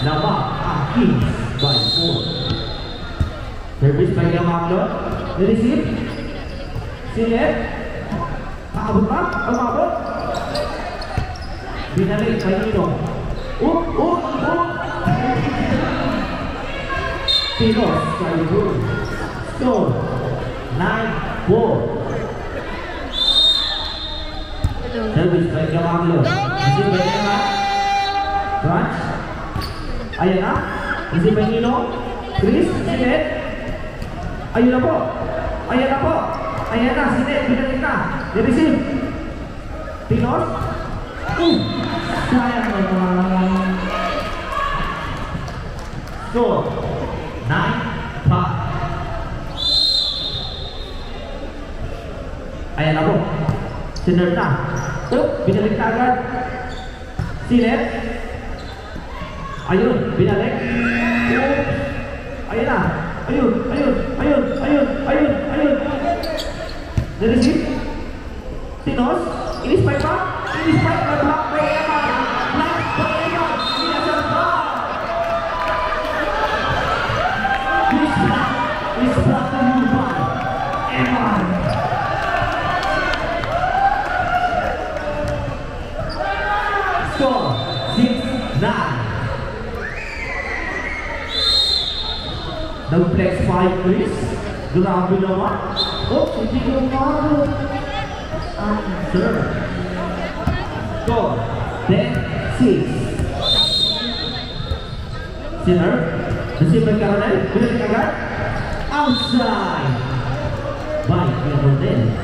Lamang Kings by 4. Service by Yamanglo. Receive. Sinet. Paabot pa. Umabot. Binalik kay Nino. Tinos kay Bruce. Score 9-4. Service by Yamanglo. Receive by Yamanglo. Crunch. Ayan na. Receive by Nino. Chris. Sinet. Ayun na po. Ayan na po. Ayan na. Sinet. Binalik na. I-receive. Tinos. Sayang naman. Score 9-5. Ayan na po. Sinerve na. Binalik na agad. Sinet. Ayun. Binalik. Ayan na. Ayun. Na-receive. Tinos. Ini-spike pa. Ini-spike na block by Eman. Block by Eman. Sinasal pa. This block na move by Eman. Score 6-9. Nag-flex 5 Chris. Grabe naman. Hindi ko maro. Answer. Score 10-6. Sinner. Receive by Caroline. Binalik agad. Outside. By Caroline.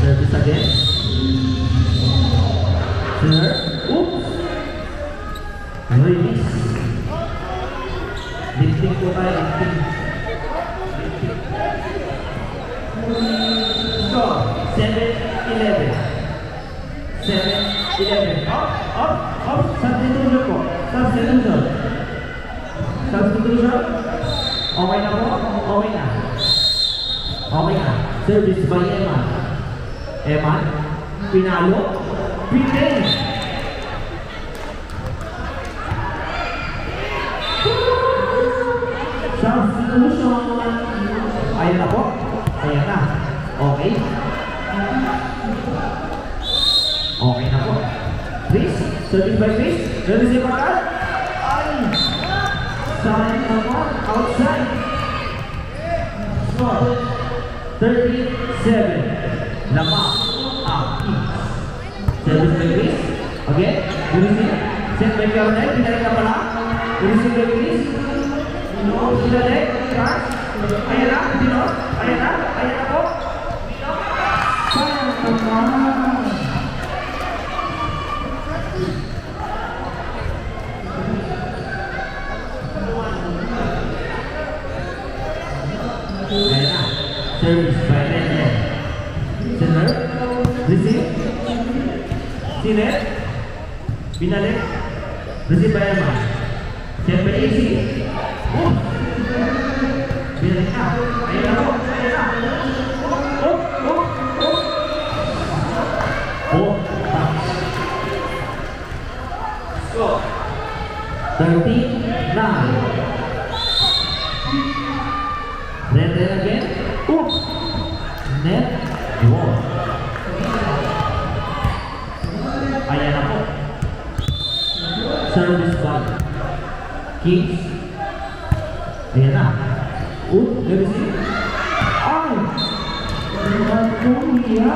Service again. Sinner. Oops. Release. Lifting po tayo. Lifting. Score 7-11. 7-11. Up. Substitution po. Substitution. Okay na po? Okay na. Okay na. Service by Eman. Eman. Pinalo. Pinay. Substitution. Ayan na po. Ayan na. Okay. Okay na po. Chris. Service by Chris. Receive agad. Ay. Sayang naman. Outside. Score 37. Lamang Kings. Service by Chris. Again. Receive. Send by Caroline. Pinalik na pala. Receive by Chris. Pinalik. Crash. Ayan na. Dinos. Ayan na. Ayan na po. Sayang naman. Ayan na. Service by Len. Sinner. Receive. Sinet. Binalik. Receive by Eman. Send by AC. Binalik na. Ayan na po. Ayan na. Score 39. Then again. Net wall. Ayan na po. Service by Kings. Ayan na. Receive. Ay! Magkulihan.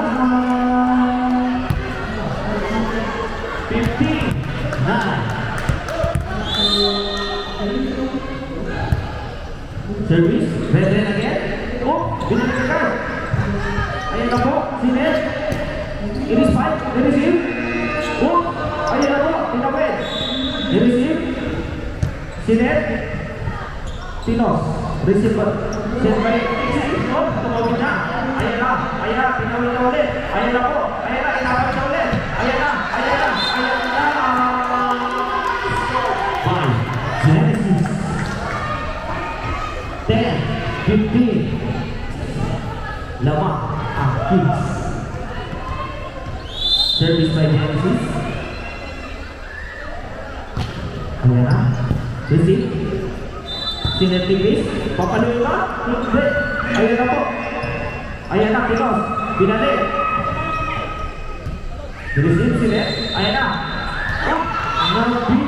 15-9. Service. Then again. Binalik ka. Ayan na po. Sinet. I-receive. I-receive. Ayan na po. Tinapit. I-receive. Sinet. Tinos. Receive. Send by tumawid na. Ayan na. Ayan na. Tinawid na ulit. Ayan na po. Ayan na. Tinapit na ulit. Ayan na. Ayan na. Ayan na. By Genesis. 10-15. Lamang Kings. Service by Genesis. Ayan na. Receive. Sinet Tipis. Papaluin ba? Hindi. Ayan na po. Ayan na, Kinos. Binali. Receive, Sinet. Ayan na. Oh,